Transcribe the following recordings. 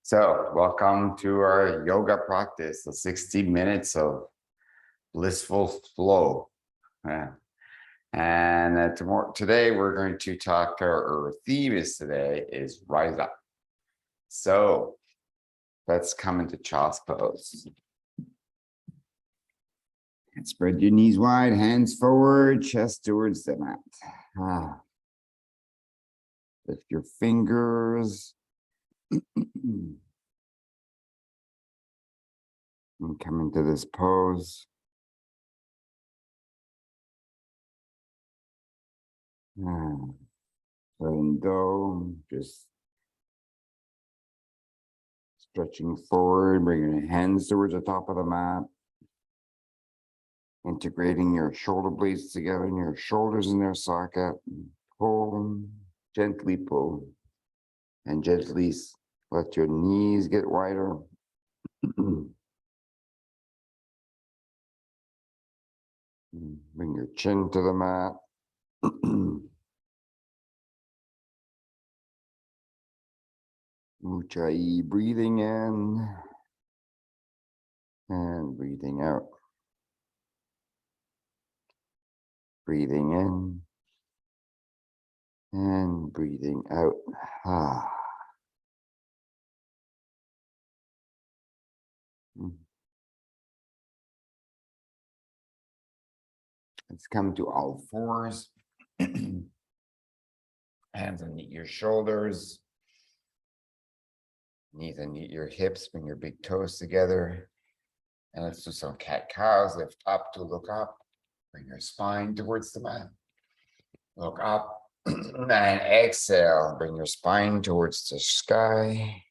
So, welcome to our yoga practice, the 60 minutes of blissful flow. And today we're going to talk, our theme today is rise up. So, let's come into child's pose. And spread your knees wide, hands forward, chest towards the mat. Lift your fingers. And come into this pose. Letting go, just stretching forward, bringing your hands towards the top of the mat. Integrating your shoulder blades together and your shoulders in their socket. Pull, gently pull, and gently let your knees get wider. Bring your chin to the mat. Ujjayi, breathing in and breathing out. Breathing in and breathing out. Let's come to all fours. Hands underneath your shoulders. Knees underneath your hips. Bring your big toes together. And let's do some cat-cows. Lift up to look up. Bring your spine towards the mat. Look up. And exhale. Bring your spine towards the sky.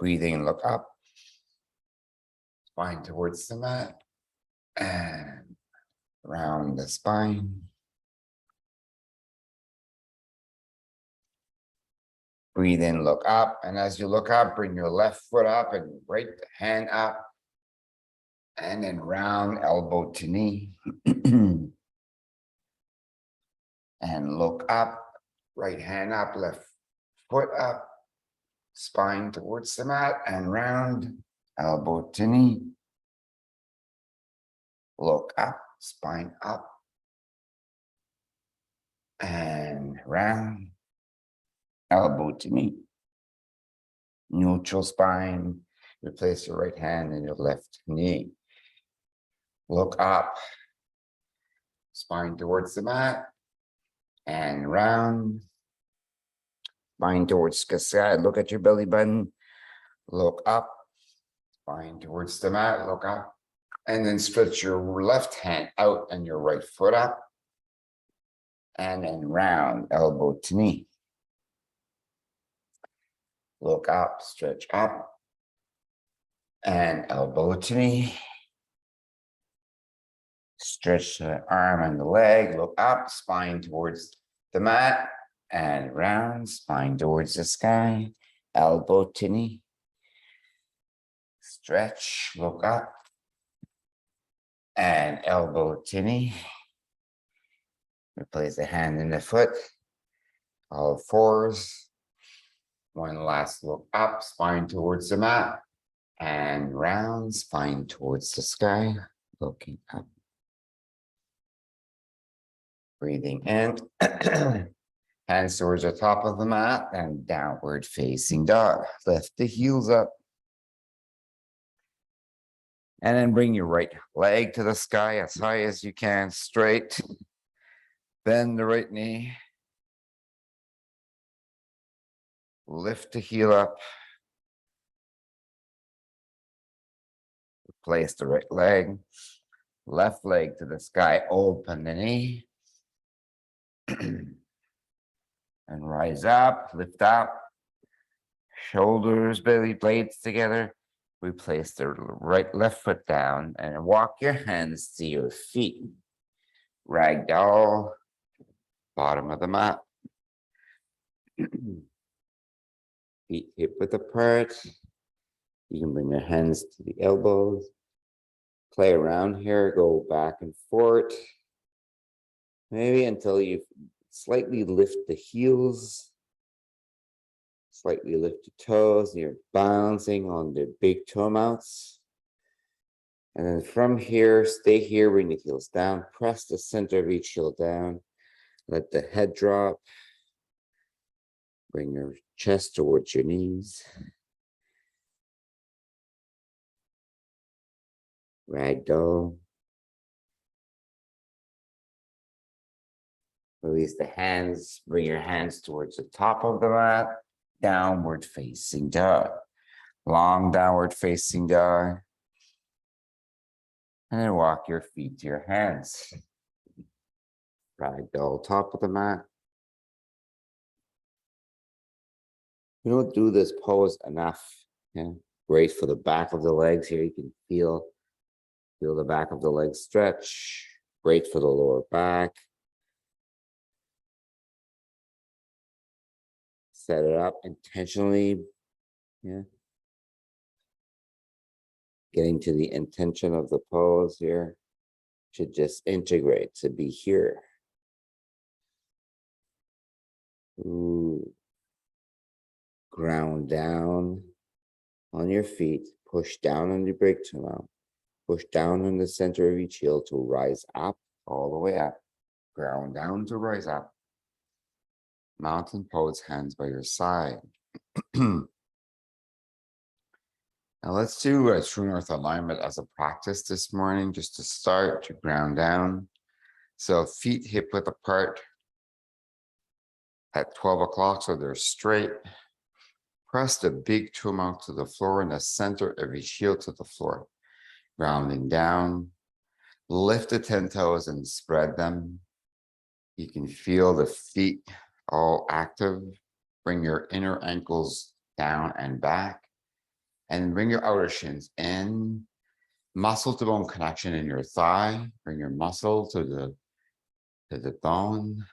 Breathing, look up. Spine towards the mat. And round the spine. Breathe in, look up. And as you look up, bring your left foot up and right hand up. And then round elbow to knee. And look up, right hand up, left foot up, spine towards the mat and round, elbow to knee. Look up, spine up, and round, elbow to knee. Neutral spine, replace your right hand in your left knee. Look up, spine towards the mat, and round, spine towards the sky. Look at your belly button. Look up, spine towards the mat. Look up, and then stretch your left hand out and your right foot up, and then round, elbow to knee. Look up, stretch up, and elbow to knee. Stretch the arm and the leg. Look up, spine towards the mat, and round, spine towards the sky, elbow to knee. Stretch, look up, and elbow to knee. Replace the hand in the foot, all fours. One last look up, spine towards the mat, and round, spine towards the sky, looking up. Breathing in. Hands towards the top of the mat and downward facing dog. Lift the heels up. And then bring your right leg to the sky as high as you can, straight. Bend the right knee. Lift the heel up. Place the right leg. Left leg to the sky, open the knee. And rise up, lift up. Shoulders, belly, blades together. We place the left foot down and walk your hands to your feet. Ragdoll, bottom of the mat. Feet hip width apart. You can bring your hands to the elbows. Play around here, go back and forth. Maybe until you slightly lift the heels, slightly lift the toes, and you're balancing on the big toe mounts. And then from here, stay here, bring the heels down, press the center of each heel down, let the head drop, bring your chest towards your knees. Ragdoll. Release the hands, bring your hands towards the top of the mat, downward facing dog. Long downward facing dog. And then walk your feet to your hands. Ragdoll, top of the mat. We don't do this pose enough. Yeah? Great for the back of the legs here. You can feel the back of the legs stretch. Great for the lower back. Set it up intentionally. Yeah. Getting to the intention of the pose here should just integrate to be here. Ooh. Ground down on your feet, push down on your big toe mount, push down on the center of each heel to rise up, all the way up. Ground down to rise up. Mountain pose, hands by your side. Now let's do a true north alignment as a practice this morning, just to start to ground down. So feet hip width apart at 12 o'clock, so they're straight. Press the big toe mount to the floor and the center of each heel to the floor. Grounding down. Lift the 10 toes and spread them. You can feel the feet all active. Bring your inner ankles down and back. And bring your outer shins in. Muscle to bone connection in your thigh. Bring your muscle to the bone.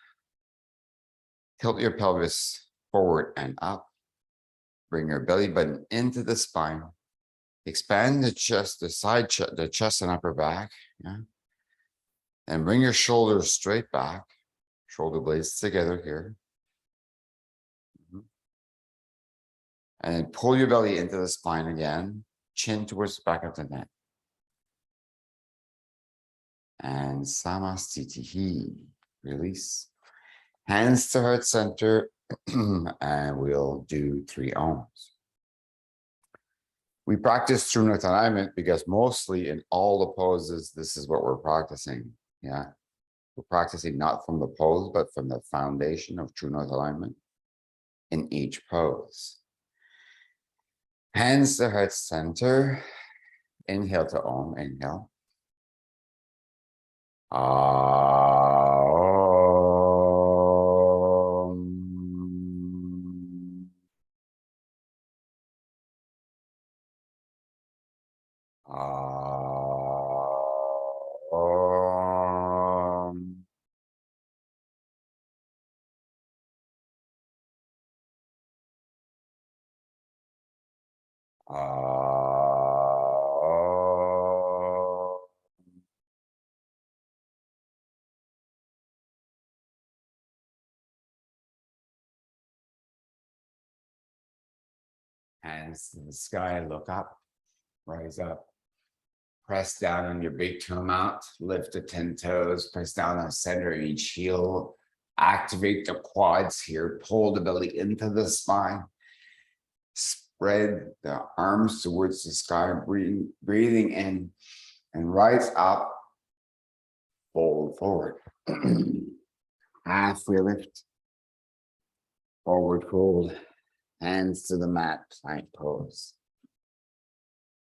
Tilt your pelvis forward and up. Bring your belly button into the spine. Expand the chest, the chest and upper back. Yeah. And bring your shoulders straight back. Shoulder blades together here. And then pull your belly into the spine again. Chin towards the back of the neck. And Samasthiti. Release. Hands to heart center. And we'll do 3 ohms. We practice true north alignment because mostly in all the poses, this is what we're practicing. Yeah. We're practicing not from the pose, but from the foundation of true north alignment in each pose. Hands to heart center. Inhale to Om. Inhale. Hands to the sky, look up, rise up. Press down on your big toe mount, lift the 10 toes, press down on the center of each heel. Activate the quads here, pull the belly into the spine. Spread the arms towards the sky, breathing in and rise up, fold forward. Halfway lift, forward fold, hands to the mat, plank pose.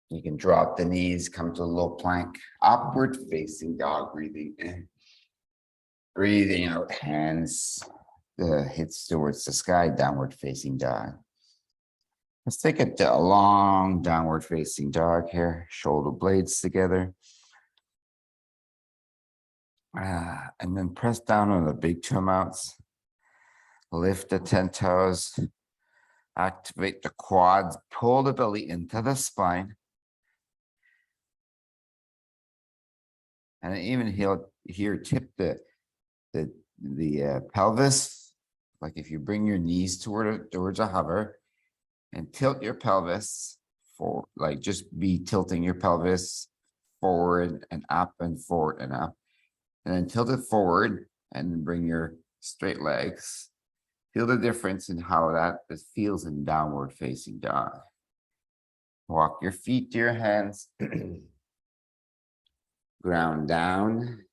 You can drop the knees, come to a low plank, upward facing dog, breathing in. Breathing out, hands, the hips towards the sky, downward facing dog. Let's take a long downward facing dog here, shoulder blades together. And then press down on the big toe mounts. Lift the 10 toes. Activate the quads, pull the belly into the spine. And even here tip the pelvis. Like if you bring your knees towards a hover and tilt your pelvis for like just be tilting your pelvis forward and up and forward and up. And then tilt it forward and then bring your straight legs. Feel the difference in how that feels in downward facing dog. Walk your feet to your hands. Ground down.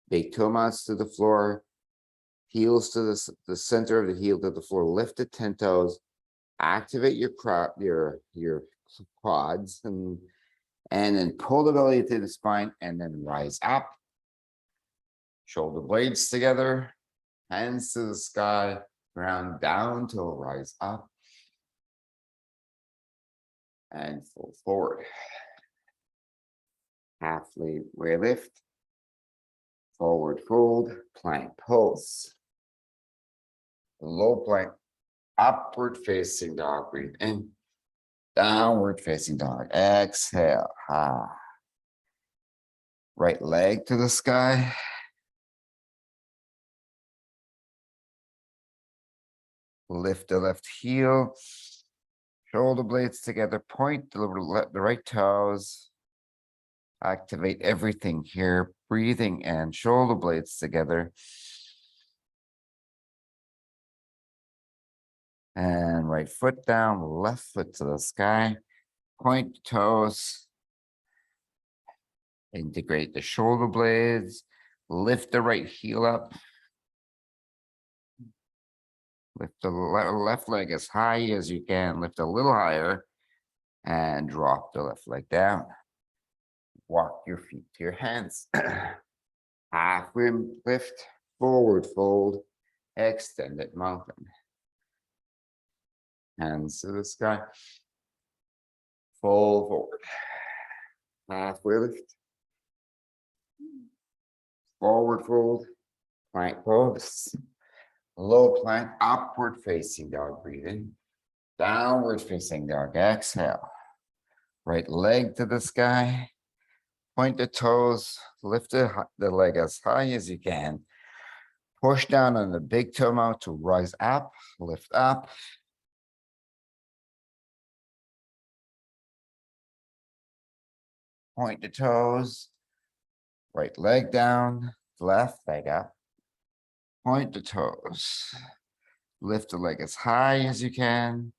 Big toe mounts to the floor. Heels to the center of the heel to the floor. Lift the 10 toes. Activate your quads and then pull the belly to the spine and then rise up. Shoulder blades together. Hands to the sky. Ground down till rise up. And fold forward. Halfway lift. Forward fold. Plank pose. Low plank. Upward facing dog. Breathe in. Downward facing dog. Exhale. Right leg to the sky. Lift the left heel. Shoulder blades together. Point the right toes. Activate everything here. Breathing and shoulder blades together. And right foot down, left foot to the sky. Point toes. Integrate the shoulder blades. Lift the right heel up. Lift the left leg as high as you can. Lift a little higher. And drop the left leg down. Walk your feet to your hands. Halfway lift. Forward fold. Extended mountain. Hands to the sky. Fold forward. Halfway lift. Forward fold. Plank pose. Low plank. Upward facing dog. Breathe in. Downward facing dog. Exhale. Right leg to the sky. Point the toes. Lift the leg as high as you can. Push down on the big toe mount to rise up. Lift up. Point the toes. Right leg down. Left leg up. Point the toes. Lift the leg as high as you can.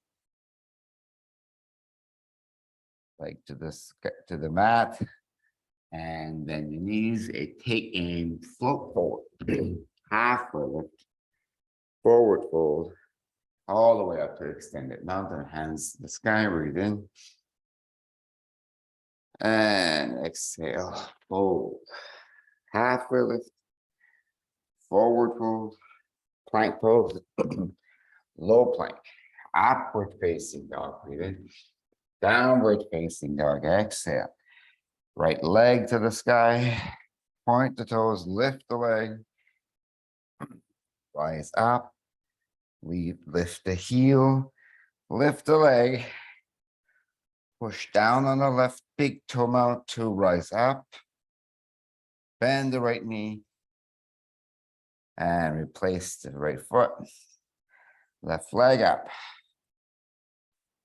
Leg to the mat. And then your knees, take aim, float forward. Halfway lift. Forward fold. All the way up to extended mountain. Hands to the sky. Breathe in. And exhale. Fold. Halfway lift. Forward fold. Plank pose. Low plank. Upward facing dog. Breathe in. Downward facing dog. Exhale. Right leg to the sky. Point the toes. Lift the leg. Rise up. Lift the heel. Lift the leg. Push down on the left big toe mount to rise up. Bend the right knee. And replace the right foot. Left leg up.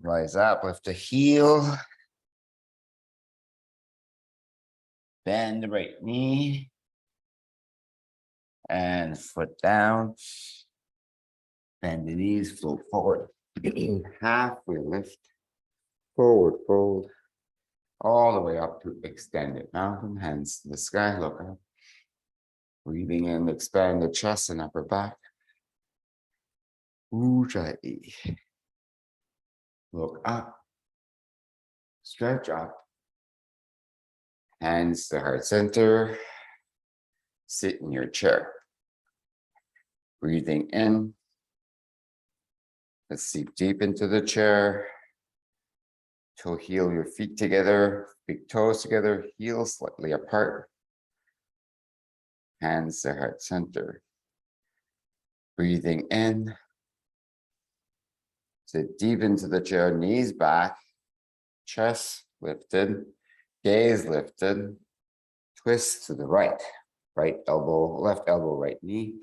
Rise up, lift the heel. Bend the right knee. And foot down. Bend the knees, float forward. Halfway lift. Forward fold. All the way up to extended mountain. Hands to the sky, look up. Breathing in, expand the chest and upper back. Ujjayi. Look up. Stretch up. Hands to heart center. Sit in your chair. Breathing in. Let's sink deep into the chair. Toe heel your feet together. Big toes together. Heels slightly apart. Hands to heart center. Breathing in. Sit deep into the chair. Knees back. Chest lifted. Gaze lifted. twist to the right. Right elbow, left elbow, right knee.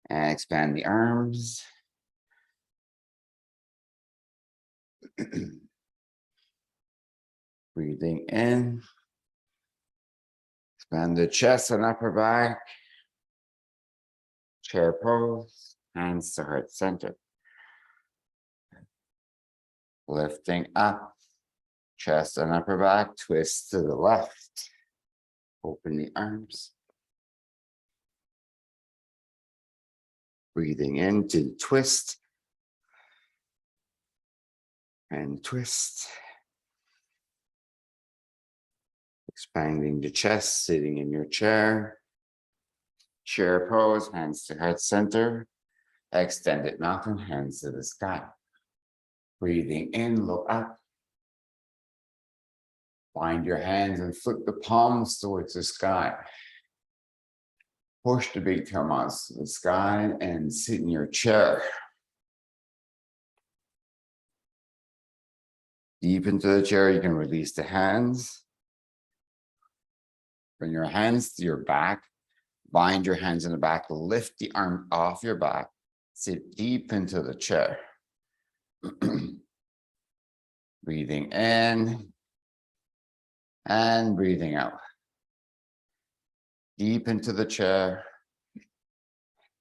And expand the arms. Breathing in. Expand the chest and upper back. Chair pose. Hands to heart center. Lifting up. Chest and upper back. Twist to the left. Open the arms. Breathing in to twist. And twist. Expanding the chest, sitting in your chair. Chair pose, hands to heart center. Extended mountain, hands to the sky. Breathing in, look up. Find your hands and flip the palms towards the sky. Push the big toe mounts to the sky and sit in your chair. Deep into the chair, you can release the hands. Bring your hands to your back. Bind your hands in the back. Lift the arm off your back. Sit deep into the chair. Breathing in and breathing out. Deep into the chair.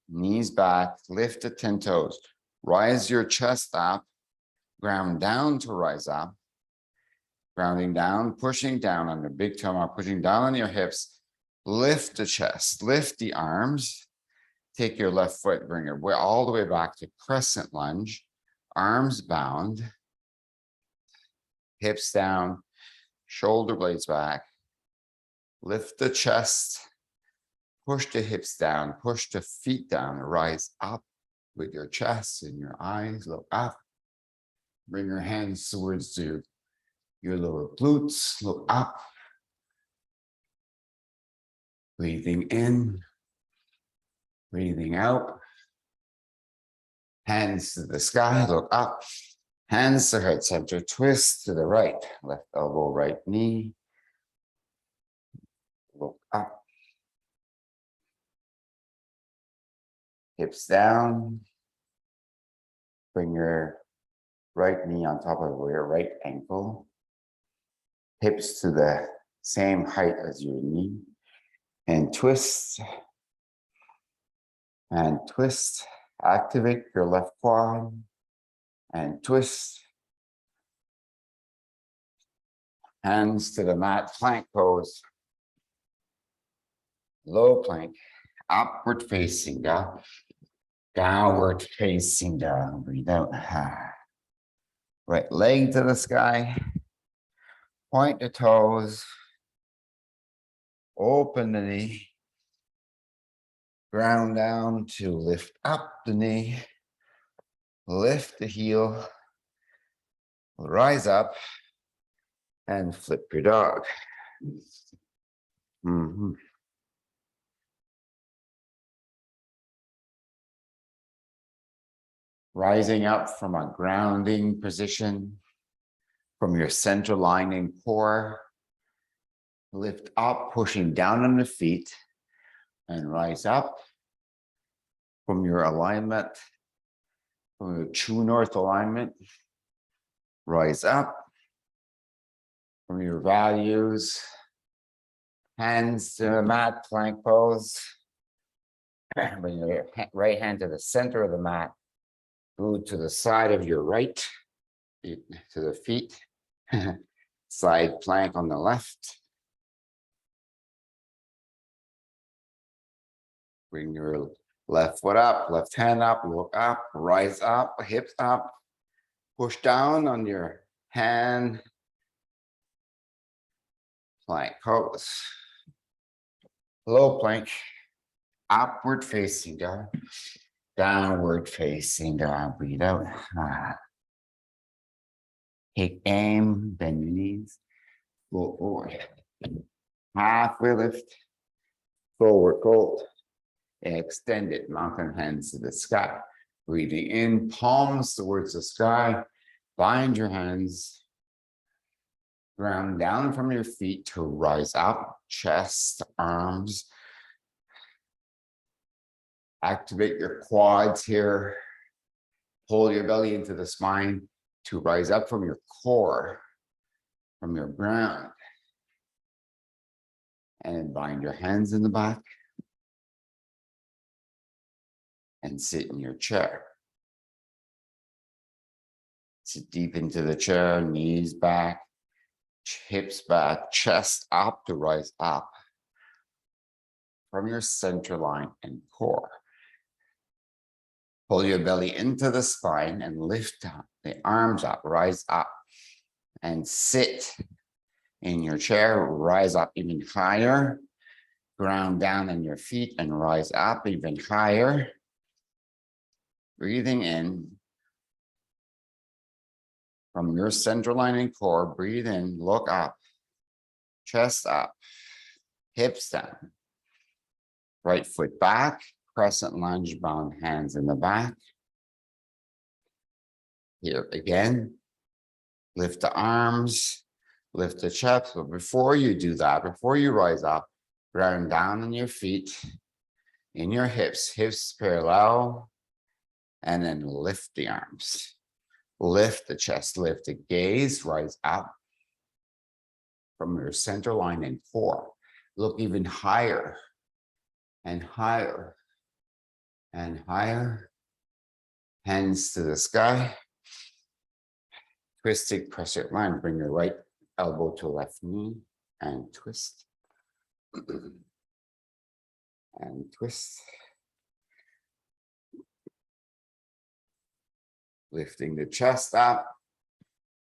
Knees back. Lift the 10 toes. Rise your chest up. Ground down to rise up. Grounding down, pushing down on the big toe mark, pushing down on your hips. Lift the chest, lift the arms. Take your left foot, bring it all the way back to crescent lunge. Arms bound. Hips down, shoulder blades back. Lift the chest. Push the hips down, push the feet down. Rise up with your chest and your eyes. Look up. Bring your hands towards your lower glutes, look up. Breathing in, breathing out. Hands to the sky, look up. Hands to heart center, twist to the right. Left elbow, right knee. Look up. Hips down. Bring your right knee on top of your right ankle. Hips to the same height as your knee. And twist. And twist. Activate your left quad. And twist. Hands to the mat, plank pose. Low plank. Upward facing dog. Downward facing dog. Breathe out. Right leg to the sky. Point the toes. Open the knee. Ground down to lift up the knee. Lift the heel. Rise up. And flip your dog. Rising up from a grounding position. From your center line and core. Lift up, pushing down on the feet. And rise up from your alignment. From your true north alignment. Rise up from your values. Hands to the mat, plank pose. Bring your right hand to the center of the mat. Glute to the side of your right. To the feet. Side plank on the left. Bring your left foot up, left hand up, look up, rise up, hips up. Push down on your hand. Plank pose. Low plank. Upward facing dog. Downward facing dog. Breathe out. Take aim, bend your knees. Go forward. Halfway lift. Forward fold. Extend it. Mountain hands to the sky. Breathing in, palms towards the sky. Bind your hands. Ground down from your feet to rise up, chest, arms. Activate your quads here. Pull your belly into the spine to rise up from your core, from your ground. And bind your hands in the back. And sit in your chair. Sit deep into the chair, knees back, hips back, chest up to rise up from your center line and core. Pull your belly into the spine and lift up the arms up, rise up and sit in your chair, rise up even higher, ground down on your feet and rise up even higher. Breathing in from your center line and core, breathe in, look up, chest up, hips down, right foot back, crescent lunge, bound hands in the back. Here again, lift the arms, lift the chest. But before you do that, before you rise up, ground down on your feet, in your hips, hips parallel, and then lift the arms. Lift the chest, lift the gaze, rise up from your center line and core. Look even higher and higher and higher. Hands to the sky. Twisting crescent line. Bring your right elbow to left knee and twist. And twist. Lifting the chest up.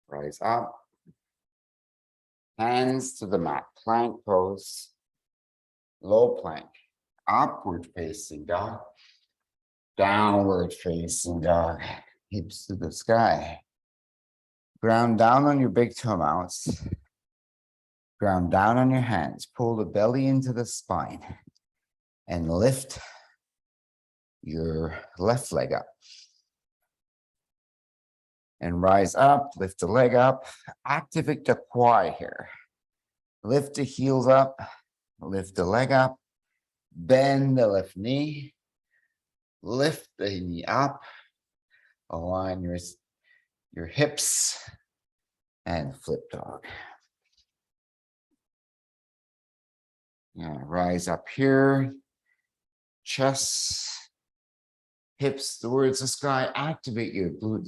Rise up. Hands to the mat. Plank pose. Low plank. Upward facing dog. Downward facing dog. Hips to the sky. Ground down on your big toe mounts. Ground down on your hands. Pull the belly into the spine. And lift your left leg up. And rise up, lift the leg up. Activate the quad here. Lift the heels up. Lift the leg up. Bend the left knee. Lift the knee up. Align your hips. And flip dog. Yeah, rise up here. Chest. Hips towards the sky. Activate your glutes.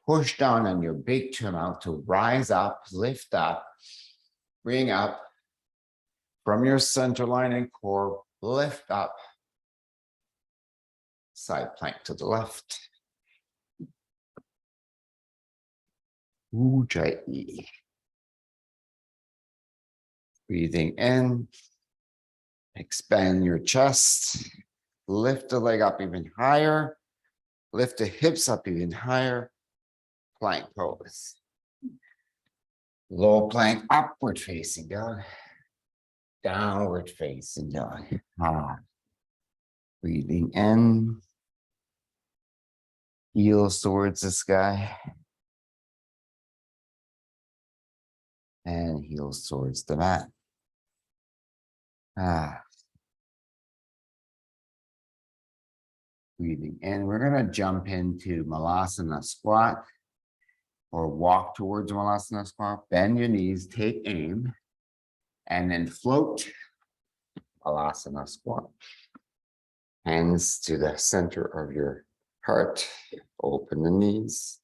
Push down on your big toe out to rise up, lift up, bring up from your center line and core, lift up, side plank to the left. Ujjayi. Breathing in, expand your chest, lift the leg up even higher, lift the hips up even higher. Plank pose. Low plank, upward facing dog. Downward facing dog. Breathing in. Heels towards the sky. And heels towards the mat. Breathing in. We're going to jump into Malasana squat. Or walk towards Malasana squat, bend your knees, take aim, and then float Malasana squat. Hands to the center of your heart, open the knees,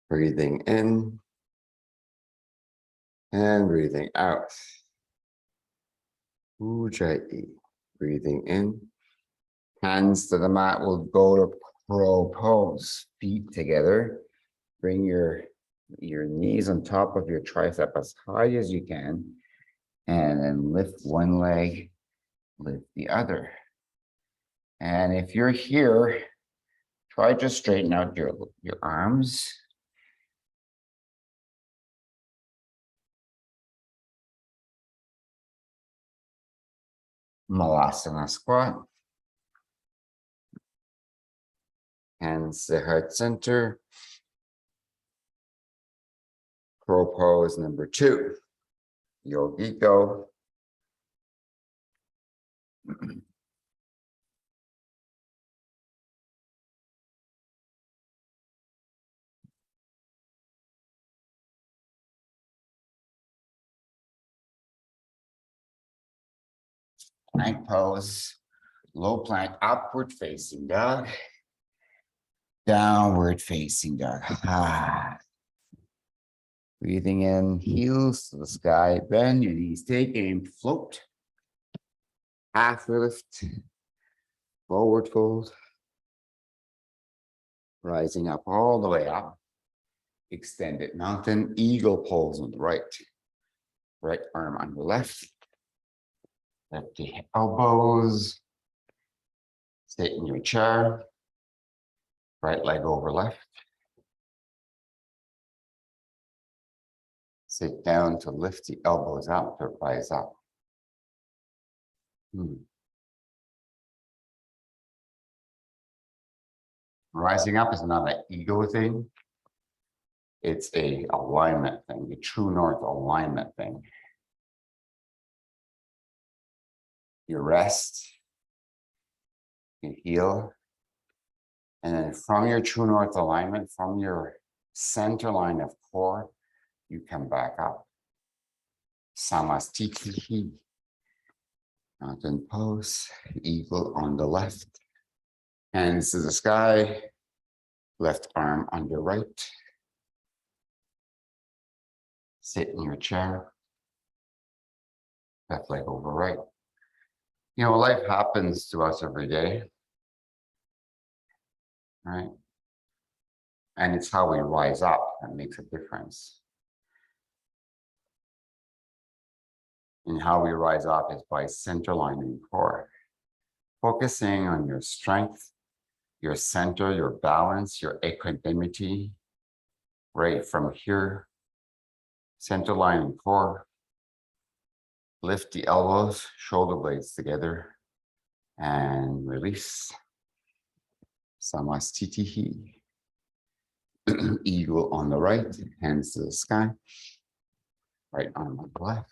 breathing in, and breathing out. Ujjayi, breathing in. Hands to the mat, we'll go to crow pose, feet together. Bring your knees on top of your tricep as high as you can. And then lift one leg, lift the other. And if you're here, try to straighten out your arms. Malasana squat. Hands to heart center. Crow pose number 2. Yogito. Plank pose. Low plank, upward facing dog. Downward facing dog. Breathing in, heels to the sky. Bend your knees, take aim, float. Half lift. Forward fold. Rising up all the way up. Extended mountain, eagle pose on the right. Right arm on the left. Lift the elbows. Sit in your chair. Right leg over left. Sit down to lift the elbows up to rise up. Rising up is not an ego thing. It's a alignment thing, the true north alignment thing. You rest, you heal, and then from your true north alignment, from your center line of core, you come back up. Samasthiti, mountain pose, eagle on the left. Hands to the sky, left arm on your right. Sit in your chair, left leg over right. You know, life happens to us every day, right? And it's how we rise up that makes a difference. And how we rise up is by center lining core. Focusing on your strength, your center, your balance, your equanimity, right from here. Center line and core. Lift the elbows, shoulder blades together, and release. Samasthiti. Eagle on the right, hands to the sky. Right arm on the left.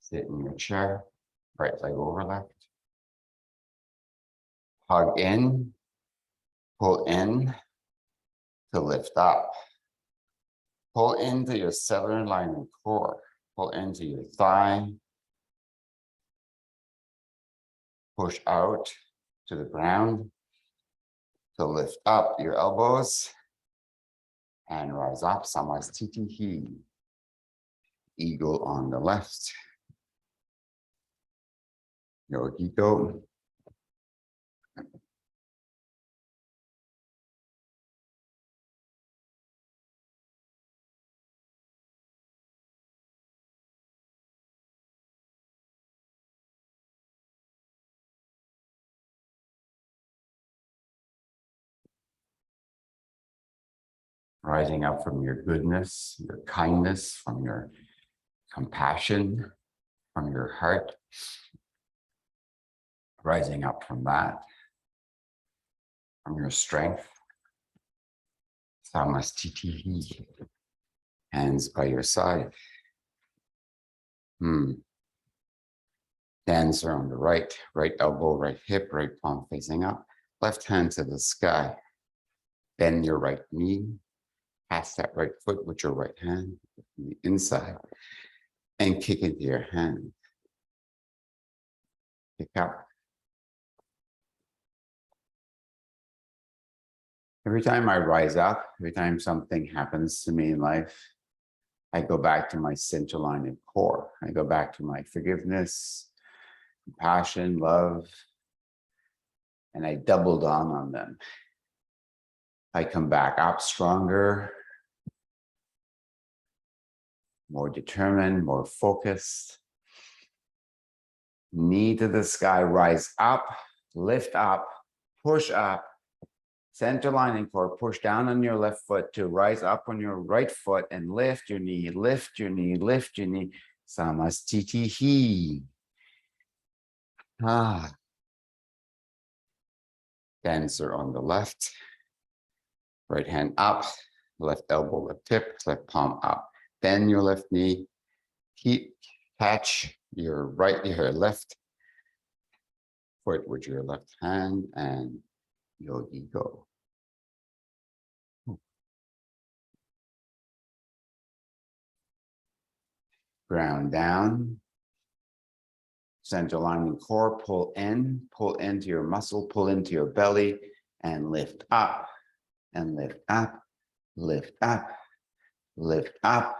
Sit in your chair, right leg over left. Hug in, pull in to lift up. Pull into your center line and core. Pull into your thigh. Push out to the ground to lift up your elbows and rise up. Samasthiti. Eagle on the left. Yogito. Rising up from your goodness, your kindness, from your compassion, from your heart. Rising up from that, from your strength. Samasthiti. Hands by your side. Dancer on the right, right elbow, right hip, right palm facing up. Left hand to the sky. Bend your right knee. Pass that right foot with your right hand from the inside and kick into your hand. Kick up. Every time I rise up, every time something happens to me in life, I go back to my center line and core. I go back to my forgiveness, compassion, love, and I double down on them. I come back up stronger, more determined, more focused. Knee to the sky, rise up, lift up, push up, center line and core, push down on your left foot to rise up on your right foot and lift your knee, lift your knee, lift your knee. Samasthiti. Dancer on the left. Right hand up, left elbow, left hip, left palm up. Bend your left knee. Catch your left foot with your left hand and yogi go. Ground down. Center line and core, pull into your muscle, pull into your belly, and lift up, and lift up, lift up, lift up,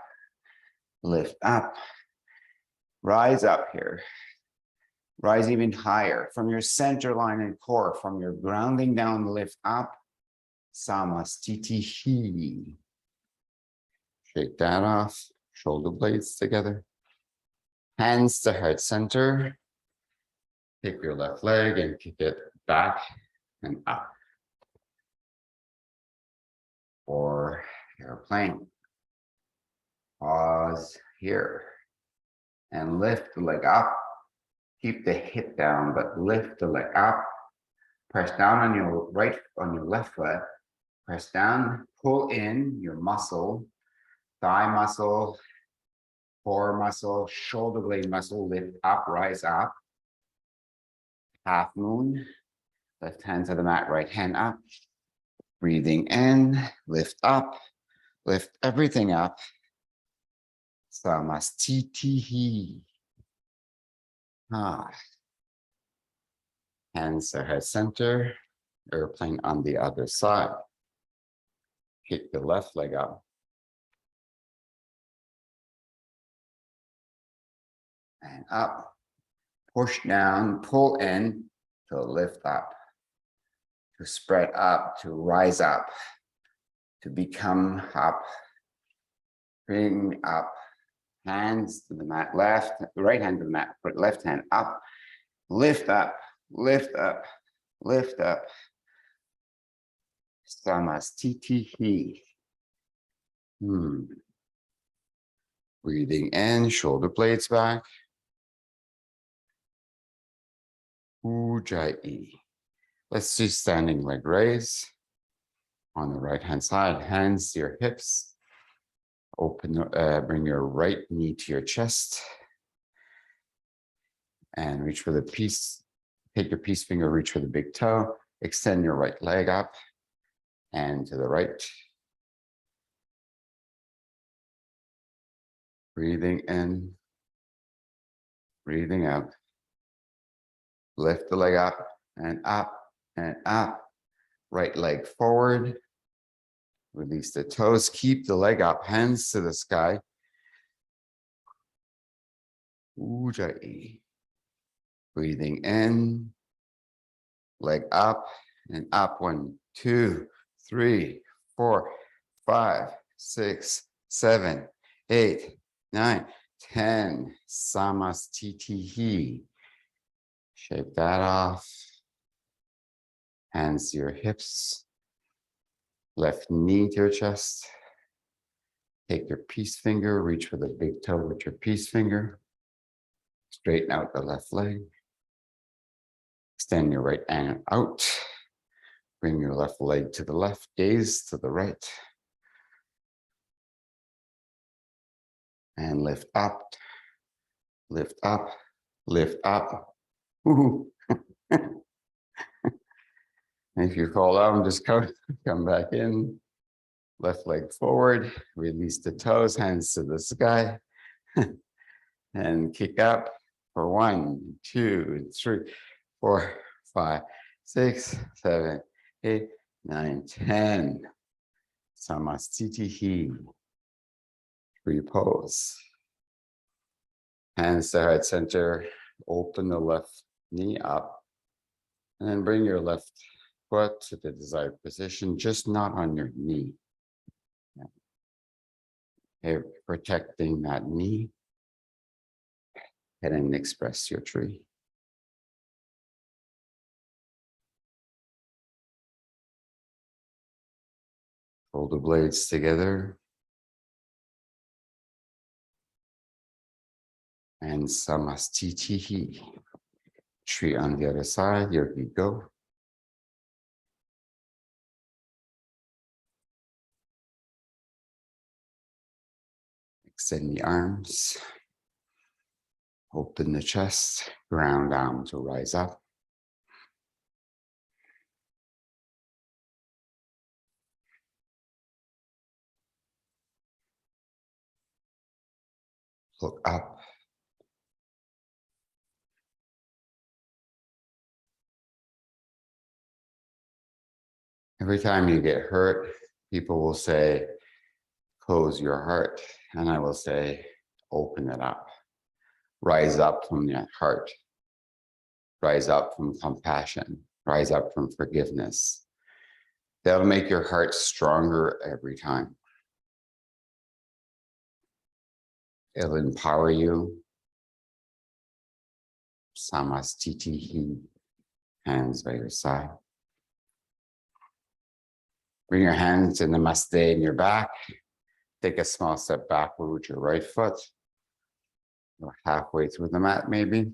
lift up. Rise up here. Rise even higher from your center line and core, from your grounding down, lift up. Samasthiti. Shake that off. Shoulder blades together. Hands to heart center. Take your left leg and kick it back and up. Or airplane. Pause here. And lift the leg up. Keep the hip down, but lift the leg up. Press down on your left foot. Press down, pull in your muscle, thigh muscle, core muscle, shoulder blade muscle, lift up, rise up. Half moon, left hand to the mat, right hand up. Breathing in, lift up, lift everything up. Samasthiti. Hands to head center, airplane on the other side. Kick the left leg up. And up. Push down, pull in to lift up. To spread up, to rise up. To become up. Bring up. Hands to the mat, right hand to the mat, put left hand up. Lift up, lift up, lift up. Samasthiti. Breathing in, shoulder blades back. Ujjayi. Let's do standing leg raise. On the right hand side, hands to your hips. Bring your right knee to your chest. And reach for the peace. Take your peace finger, reach for the big toe. Extend your right leg up and to the right. Breathing in, breathing out. Lift the leg up and up and up. Right leg forward. Release the toes. Keep the leg up, hands to the sky. Ujjayi. Breathing in. Leg up and up. 1, 2, 3, 4, 5, 6, 7, 8, 9, 10. Samasthiti. Shake that off. Hands to your hips. Left knee to your chest. Take your peace finger, reach for the big toe with your peace finger. Straighten out the left leg. Extend your right hand out. Bring your left leg to the left, gaze to the right. And lift up, lift up, lift up. If you fall down, just come back in. Left leg forward, release the toes, hands to the sky. And kick up for 1, 2, 3, 4, 5, 6, 7, 8, 9, 10. Samasthiti. Free pose. Hands to heart center. Open the left knee up. And then bring your left foot to the desired position, just not on your knee. Okay, protecting that knee. And then express your tree. Shoulder blades together. And Samasthiti. Tree on the other side. Here we go. Extend the arms. Open the chest. Ground down to rise up. Look up. Every time you get hurt, people will say, close your heart. And I will say, open it up. Rise up from that heart. Rise up from compassion. Rise up from forgiveness. That'll make your heart stronger every time. It'll empower you. Samasthiti, hands by your side. Bring your hands to Namaste in your back. Take a small step backward with your right foot. Go halfway through the mat maybe.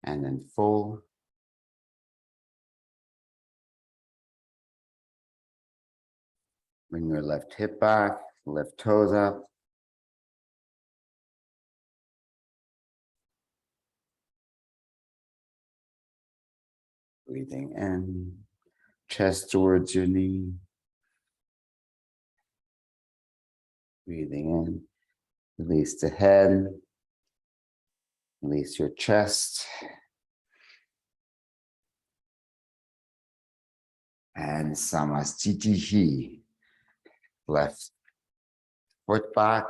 And then fold. Bring your left hip back, left toes up. Breathing in, chest towards your knee. Breathing in, release the head, release your chest. And Samasthiti, left foot back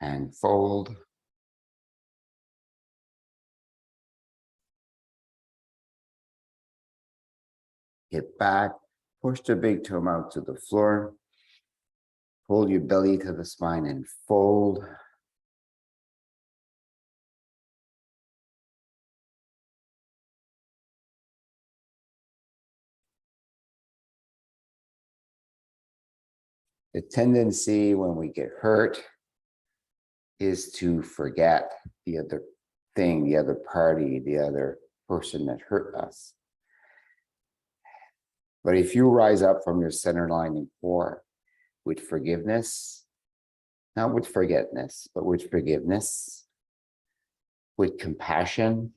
and fold. Hip back, push the big toe out to the floor. Hold your belly to the spine and fold. The tendency when we get hurt is to forget the other thing, the other party, the other person that hurt us. But if you rise up from your center line in 4 with forgiveness, not with forgetness, but with forgiveness, with compassion,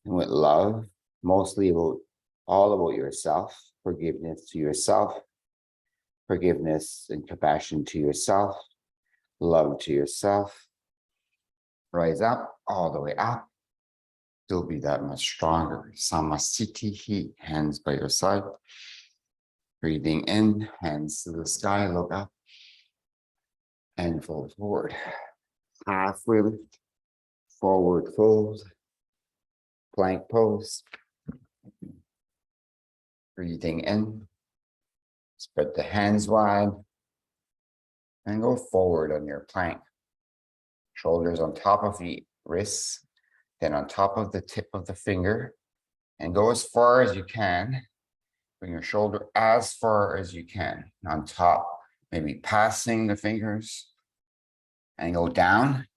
and with love, mostly all about yourself, forgiveness to yourself, forgiveness and compassion to yourself, love to yourself. Rise up, all the way up. You'll be that much stronger. Samasthiti, hands by your side. Breathing in, hands to the sky, look up. And fold forward. Halfway lift, forward fold. Plank pose. Breathing in. Spread the hands wide. And go forward on your plank. Shoulders on top of the wrists. Then on top of the tip of the finger, and go as far as you can. Bring your shoulder as far as you can. On top, maybe passing the fingers, and go down,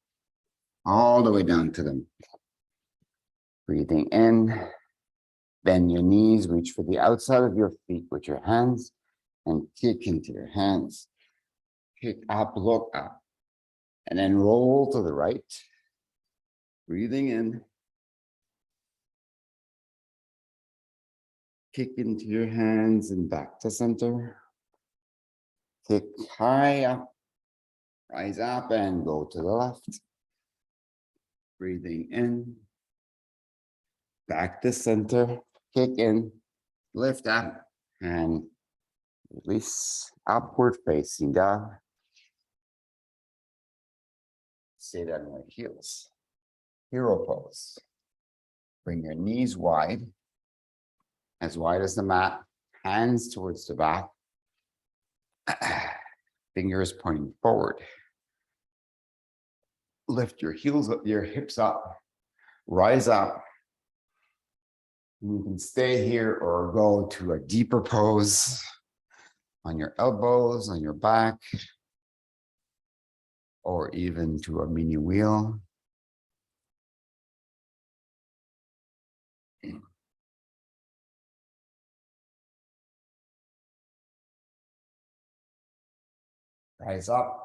all the way down to them. Breathing in, bend your knees, reach for the outside of your feet with your hands, and kick into your hands. Kick up, look up, and then roll to the right. Breathing in. Kick into your hands and back to center. Kick high up. Rise up and go to the left. Breathing in. Back to center. Kick in. Lift up and release. Upward facing dog. Sit on your heels. Hero pose. Bring your knees wide as the mat, hands towards the back, fingers pointing forward. Lift your heels up, your hips up, rise up. You can stay here or go to a deeper pose on your elbows, on your back, or even to a mini wheel. Rise up.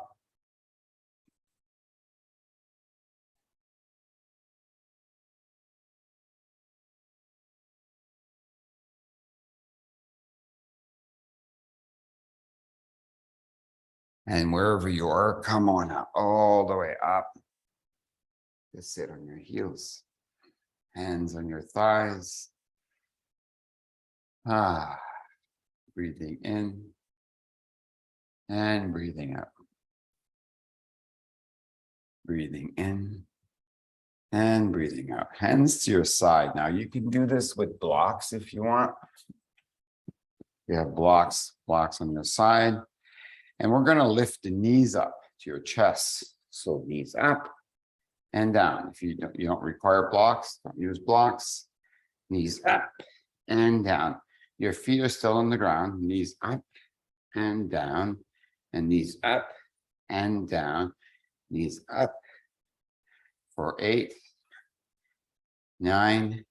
And wherever you are, come on up, all the way up. Just sit on your heels, hands on your thighs. Breathing in and breathing out. Breathing in and breathing out. Hands to your side. Now you can do this with blocks if you want. You have blocks on your side. And we're going to lift the knees up to your chest. So knees up and down. If you don't require blocks, don't use blocks. Knees up and down. Your feet are still on the ground. Knees up and down. And knees up and down. Knees up for 8, 9,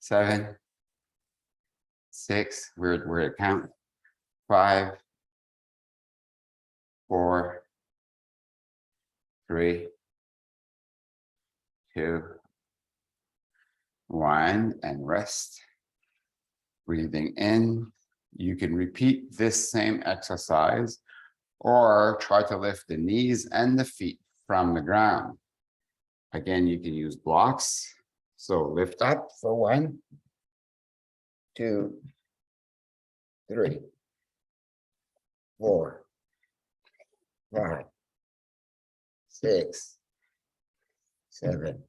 7, 6, we're at count. 5, 4, 3, 2, 1, and rest. Breathing in. You can repeat this same exercise or try to lift the knees and the feet from the ground. Again, you can use blocks. So lift up for 1, 2, 3, 4, 5, 6, 7,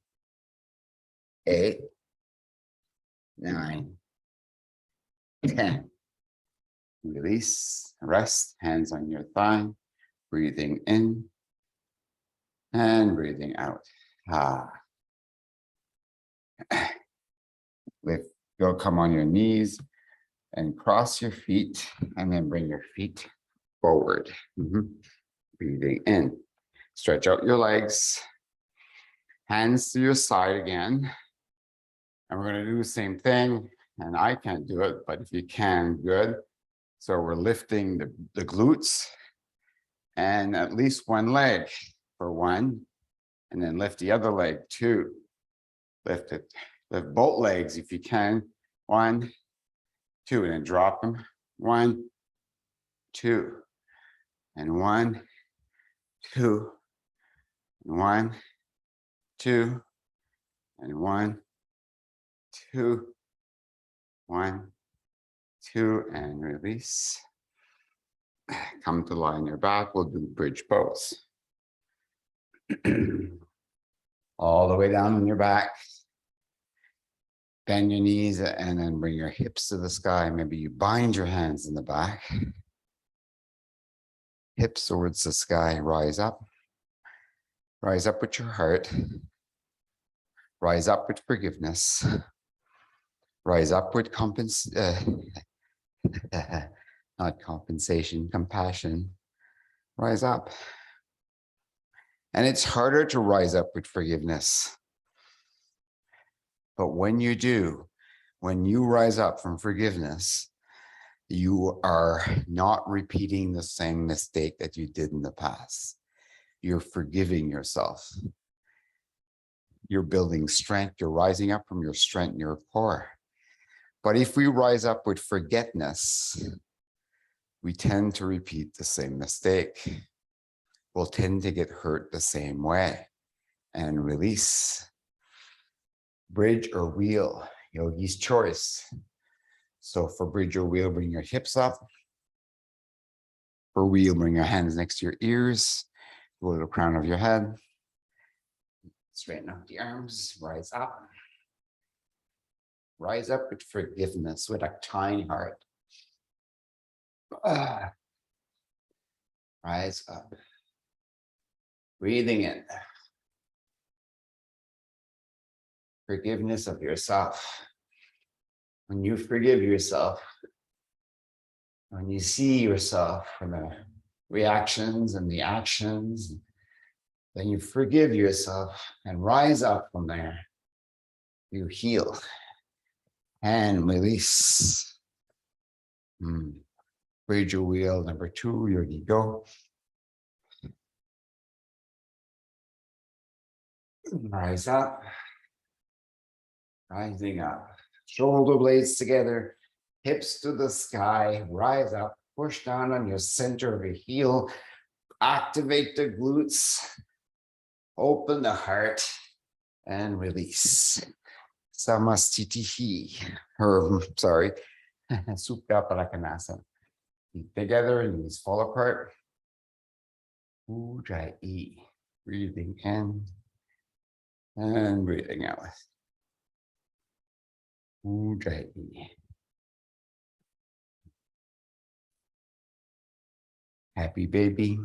8, 9, 10. Release, rest, hands on your thigh, breathing in and breathing out. Go come on your knees and cross your feet and then bring your feet forward. Breathing in, stretch out your legs, hands to your side again. And we're going to do the same thing. And I can't do it, but if you can, good. So we're lifting the glutes and at least one leg for 1, and then lift the other leg, 2. Lift both legs if you can, 1, 2, and then drop them, 1, 2, and 1, 2, and 1, 2, and 1, 2, 1, 2, and release. Come to lie on your back. We'll do bridge pose. All the way down on your back. Bend your knees and then bring your hips to the sky. Maybe you bind your hands in the back. Hips towards the sky. Rise up. Rise up with your heart. Rise up with forgiveness. Rise up with not compensation, compassion. Rise up. And it's harder to rise up with forgiveness. But when you do, when you rise up from forgiveness, you are not repeating the same mistake that you did in the past. You're forgiving yourself. You're building strength. You're rising up from your strength in your core. But if we rise up with forgetfulness, we tend to repeat the same mistake. We'll tend to get hurt the same way and release. Bridge or wheel, yogi's choice. So for bridge or wheel, bring your hips up. For wheel, bring your hands next to your ears, go to the crown of your head. Straighten up the arms, rise up. Rise up with forgiveness, with a kind heart. Rise up. Breathing in. Forgiveness of yourself. When you forgive yourself, when you see yourself from the reactions and the actions, then you forgive yourself and rise up from there. You heal and release. Wager wheel number 2, your ego. Rise up. Rising up. Shoulder blades together. Hips to the sky. Rise up. Push down on your center of your heel. Activate the glutes. Open the heart. And release. Samasthiti. Sorry. Supta Palakanasana. Feet together, knees fall apart. Ujjayi. Breathing in and breathing out. Ujjayi. Happy baby.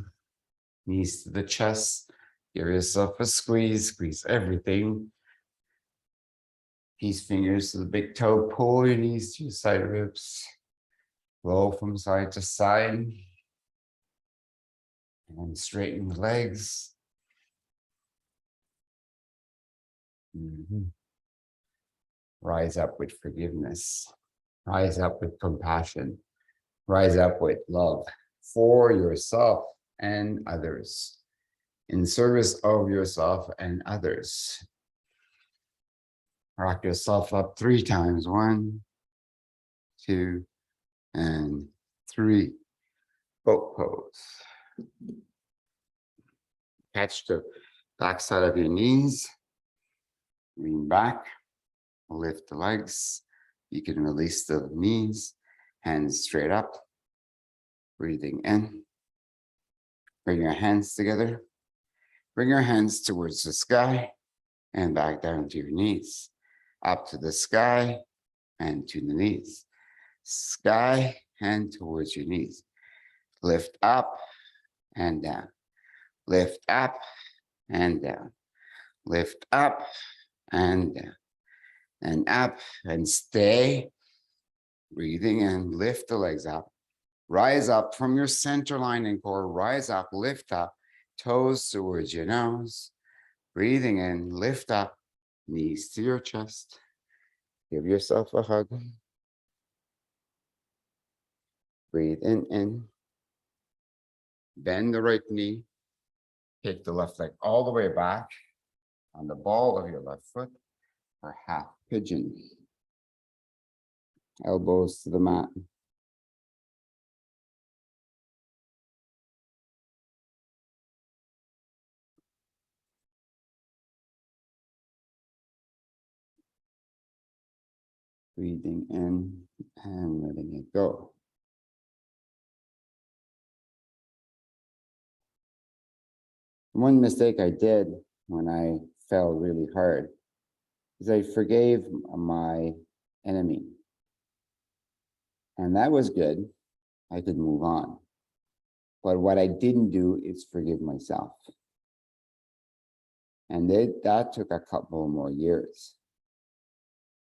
Knees to the chest. Give yourself a squeeze. Squeeze everything. Peace fingers to the big toe. Pull your knees to your side ribs. Roll from side to side. And straighten the legs. Rise up with forgiveness. Rise up with compassion. Rise up with love for yourself and others. In service of yourself and others. Rock yourself up 3 times. 1, 2, and 3. Boat pose. Catch the backside of your knees. Lean back. Lift the legs. You can release the knees. Hands straight up. Breathing in. Bring your hands together. Bring your hands towards the sky and back down to your knees. Up to the sky and to the knees. Sky and towards your knees. Lift up and down. Lift up and down. Lift up and down. And up and stay. Breathing in. Lift the legs up. Rise up from your center line and core. Rise up, lift up. Toes towards your nose. Breathing in. Lift up. Knees to your chest. Give yourself a hug. Breathe in. Bend the right knee. Take the left leg all the way back on the ball of your left foot for half pigeon. Elbows to the mat. Breathing in and letting it go. One mistake I did when I fell really hard is I forgave my enemy. And that was good. I could move on. But what I didn't do is forgive myself. And that took a couple more years.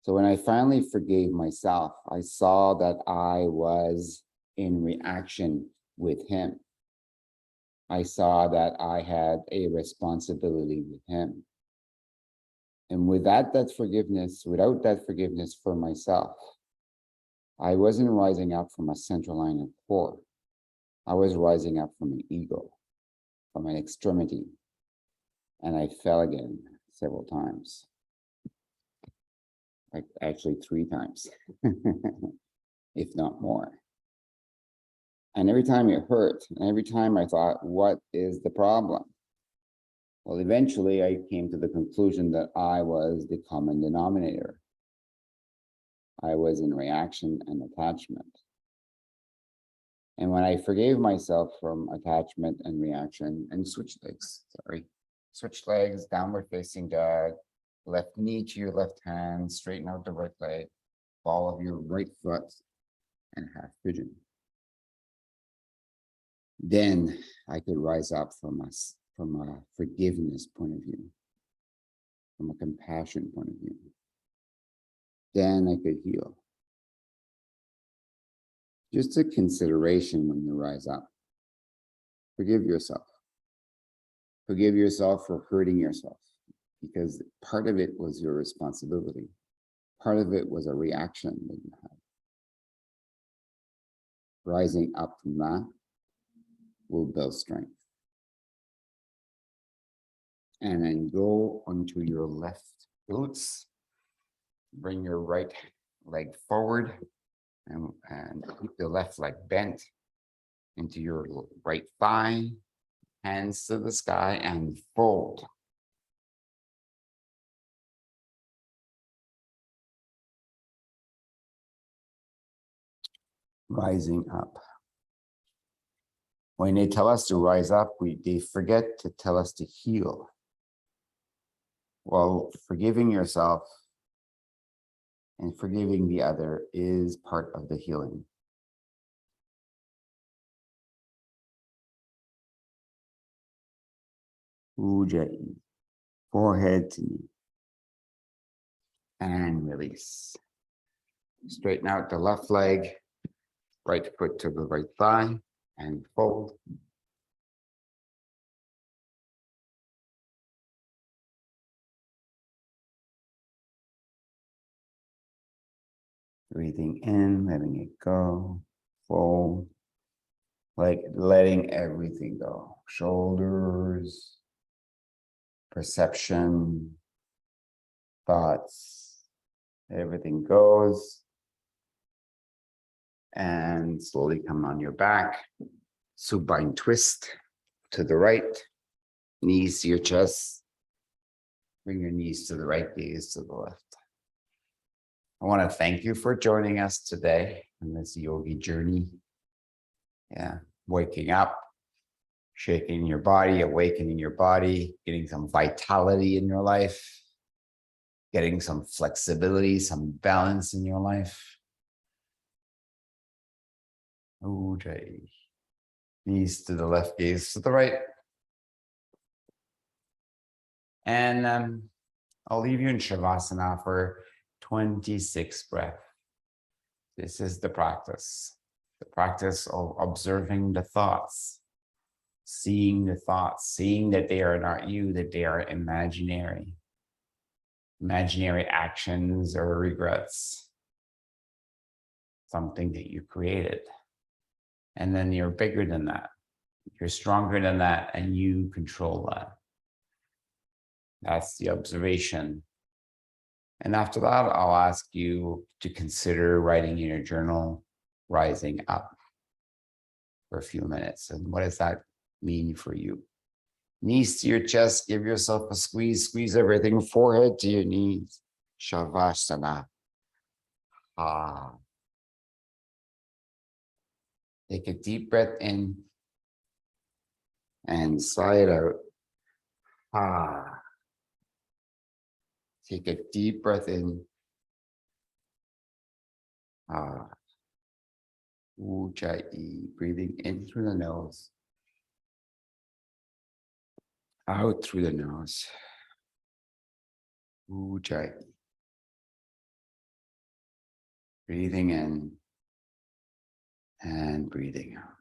So when I finally forgave myself, I saw that I was in reaction with him. I saw that I had a responsibility with him. And without that forgiveness for myself, I wasn't rising up from a central line of core. I was rising up from an ego, from an extremity. And I fell again several times. Like actually 3 times, if not more. And every time it hurt, and every time I thought, what is the problem? Well, eventually I came to the conclusion that I was the common denominator. I was in reaction and attachment. And when I forgave myself from attachment and reaction and switch legs, downward facing dog, left knee to your left hand, straighten out the right leg, ball of your right foot, and half pigeon. Then I could rise up from a forgiveness point of view, from a compassion point of view. Then I could heal. Just a consideration when you rise up. Forgive yourself. Forgive yourself for hurting yourself, because part of it was your responsibility. Part of it was a reaction that you had. Rising up from that will build strength. And then go onto your left glutes. Bring your right leg forward and keep the left leg bent into your right thigh. Hands to the sky and fold. Rising up. When they tell us to rise up, they forget to tell us to heal. Well, forgiving yourself and forgiving the other is part of the healing. Ujjayi, forehead to knee. And release. Straighten out the left leg, right foot to the right thigh, and fold. Breathing in, letting it go, fold, like letting everything go. Shoulders, perception, thoughts, everything goes. And slowly come on your back. Supine twist to the right, knees to your chest. Bring your knees to the right, gaze to the left. I want to thank you for joining us today on this yogi journey. Yeah, waking up, shaking your body, awakening your body, getting some vitality in your life, getting some flexibility, some balance in your life. Ujjayi. Knees to the left, gaze to the right. And I'll leave you in Shavasana for 26 breaths. This is the practice of observing the thoughts, seeing that they are not you, that they are imaginary actions or regrets, something that you created. And then you're bigger than that. You're stronger than that, and you control that. That's the observation. And after that, I'll ask you to consider writing in your journal, rising up for a few minutes. And what does that mean for you? Knees to your chest, give yourself a squeeze everything, forehead to your knees. Shavasana. Ah. Take a deep breath in and sigh it out. Ah. Take a deep breath in. Ah. Ujjayi. Breathing in through the nose. Out through the nose. Ujjayi. Breathing in and breathing out.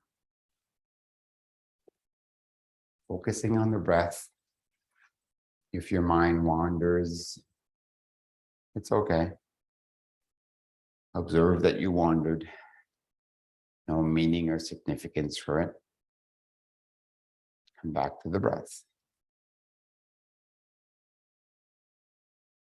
Focusing on the breath. If your mind wanders, it's okay. Observe that you wandered. No meaning or significance for it. Come back to the breath.